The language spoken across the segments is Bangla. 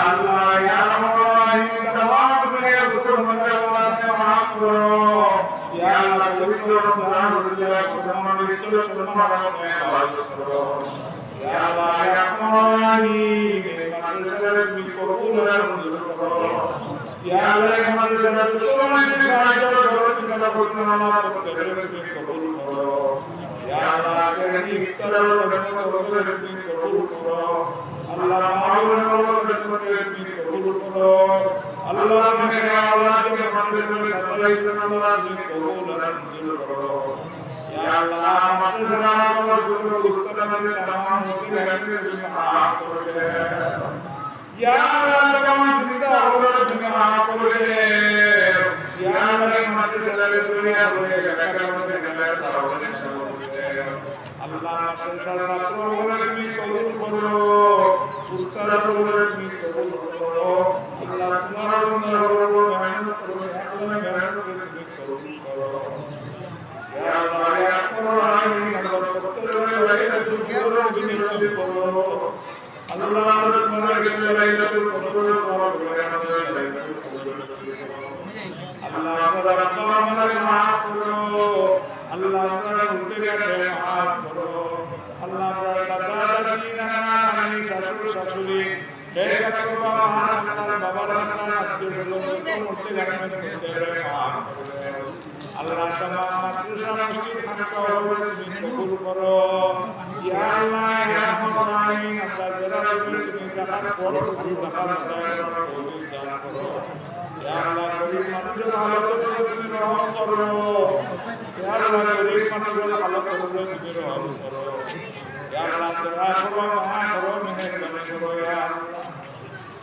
আল্লাহ ইয়া রহমান তামাম দুনিয়ার মুসলমানদের আল্লাহকে মাফ করো ইয়া আল্লাহ পবিত্র রমজান রোজার মুসলমানদের ইজ্জত সম্মান করে আওয়াজ করো ইয়া আল্লাহ ইয়া রহমান মানসিকের বিকল্পনার মঞ্জুর করো ইয়া আল্লাহ আমাদের মুসলমানদের সাহায্য সহযোগিতা করতে নামাজ পড়তে তুমি কবুল করো ইয়া আল্লাহ সেই ইফতারের বরকত তুমি কবুল করো আল্লাহ মাওলানা বরকত তুমি কবুল করো আল্লাহ মেরে আওলাদকে আমাদের সকলের জন্য নামাজ তুমি কবুল আর মঞ্জুর করো ইয়া আল্লাহ আমাদের নামাজ গুলো মুস্তাকিম তামাম মুসলিম তুমি মাফ করে দে ইয়া আল্লাহ তামাম জিন্দা আওলাদ তুমি মাফ করে দে ইয়া আল্লাহ আমাদের সকলের দুনিয়া হয়ে জাকাতের মধ্যে গেলে তাওবাহ আল্লাহ আমাদের সর্বত্র তুমি কবুল করো উস্তাদ তুমি কবুল করো আল্লাহ তোমার মেহনত করো আল্লাহ মেহনত করে তুমি কবুল করো ইয়া আল্লাহ ইয়া কুরআন আল্লাহ সত্তর লাইলাতুল কদর তুমি কবুল করো আল্লাহ আমাদের মনে গেলে লাইলাতুল কদর সওয়াব করে আমাদের লাইলাতুল কদর আল্লাহ আমাদের আমাদের মাফ করো আল্লাহ আমাদের উঠে গেছে মাফ করো আল্লাহ আমাদের দাদা দাদি নানা নানি শাশুড়ি শাশুড়ি শেষ করবা মহান বাবা নানা আত্মীয়-স্বজন উঠতে গেছে মাফ করো আল্লাহ তামাম মাদ্রাসা মসজিদ খানকা ওপরে তুমি কবুল করো ইয়া আল্লাহ ইয়া মাওলানা আমরা যারা তুমি দেখার পর তুমি দেখার কবুল দান করো ইয়া আল্লাহ গরিব মানুষের হালত তুমি রহম করো ইয়া আল্লাহ গরিব মানুষের হালত তুমি রহম করো ইয়া আল্লাহ দয়া করো মায়া করো মেহেরবানি করো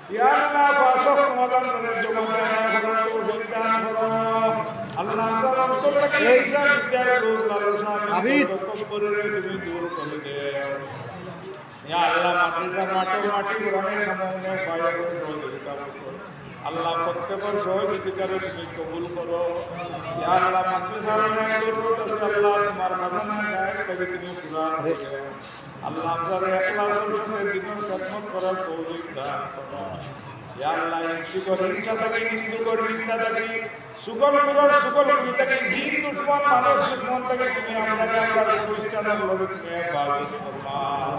ইয়া আল্লাহ পাঁচক সমাধান করে জমানা করো যোগদান করো আল্লাহ তাআলা অন্তরটাকে হিসাব বিচার করো লালসা আমিন করে তুমি দূর করে দাও ইয়া আল্লাহ মাটি গ্রহণের নামে বাইরে সহযোগিতা করো আল্লাহ প্রত্যেকের সহযোগিতার তুমি কবুল করো ইয়া আল্লাহ মাদ্রাসার নায়ক আল্লাহ তোমার বাগানে গায়ে করে তুমি পুরা করো আল্লাহ আমাদের ইখলাসের সাথে দিনের খিদমত করার তৌফিক দান করো ইয়া আল্লাহ সুগল ইনসাদাকে হিন্দু করি ইনসাদাকে সুগল করার সুগল করিটাকে জিন দুশমন মানুষ দুশমন থেকে তুমি আমাদের আমরা প্রতিষ্ঠানের লড়ে তুমি হেফাজত ফরমাও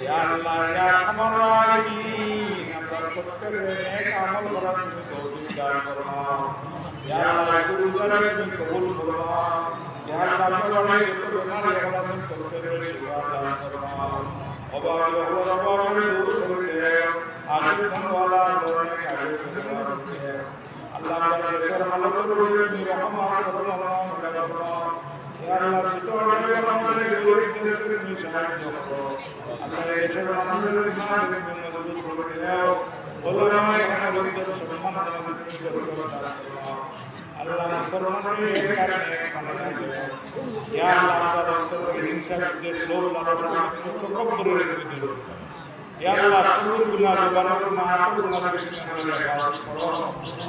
ইয়া আল্লাহ ইয়া আরহামার রাহিমিন আমরা প্রত্যেকের নেক আমল করার তুমি তৌফিক দান ফরমাও ইয়া আল্লাহ গুরুজারে তুমি কবুল ফরমাও ইয়া আল্লাহ আমাদের যত গুনাহ ইখলাসের তৌফিক দান ফরমাও অবাক অবাক দূর করে দাও আগে ধনওয়ালা লোনে কাজে সুন্দর আল্লাহ আমাদের দেশের হালত করে তুমি রহমত করো ইয়া আল্লাহ সুতরাং আমাদের গরিবদের তুমি সাহায্য করো আল্লাহ দেশের মানুষের ইমান তুমি মজবুত করে দাও ওলামা এখানে বন্ধুদের সম্মান তুমি করো আল্লাহ মুসলমানদের এই কারণে খানা দাও ইয়া আল্লাহ আমাদের অন্তরে হিংসা বিদ্বেষ লোভ লালসা তকব্বুর তুমি দূর করো ইয়া আল্লাহ সকল গুনাহ জবানের মাফ গুনাহ থেকে আমরা হেফাজত করো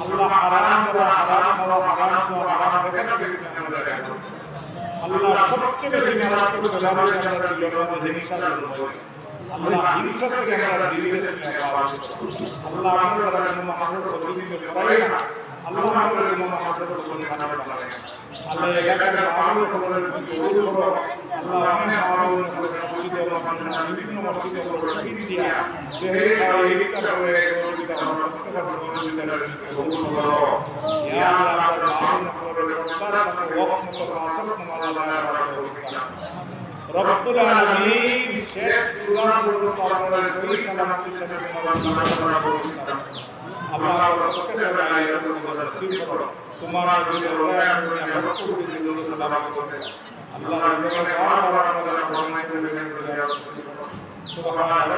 আল্লাহ হারাম করা হারাম খাওয়া হারাম শোয়া হারাম দেখা থেকে আমরা হেফাজত আল্লাহ সবচেয়ে বেশি মারাত্মক ভালোবাসা আমরা দিলের মধ্যে হিংসা করব আল্লাহ হিংসা থেকে আমরা দিলের হেফাজত করো আল্লাহ আমরা যেন মহাসব প্রতিদিন করাই না আল্লাহ আমরা যেন মহাসব প্রতিদিন খানা বানাই আল্লাহ এলাকার আলো খবরের কবুল করো আল্লাহ আমি আলো মসজিদে মাদ্রাসা বিভিন্ন মসজিদে ইন্ডিয়া শহরে খাওয়া ইফতার করে সহযোগিতা করো প্রত্যেক সহযোগিতা কবুল করো ইয়া আল্লাহ আলো খবরের তার ওয়াক্ত মতো আসল আল্লাহ রব্বুল আলামিন শেষ সূরা পর্যন্ত আপনাদের সহি সালামতের সাথে আল্লাহ প্রত্যেকের আয়াতের মধ্যে নসিব করো তোমার দিলে রোয়া দুনিয়া রব্বুল দিলে সালাম করতে আল্লাহ রব্বুল আলামিন বারবার আমাদের ফরমাইতে দেন সুবহান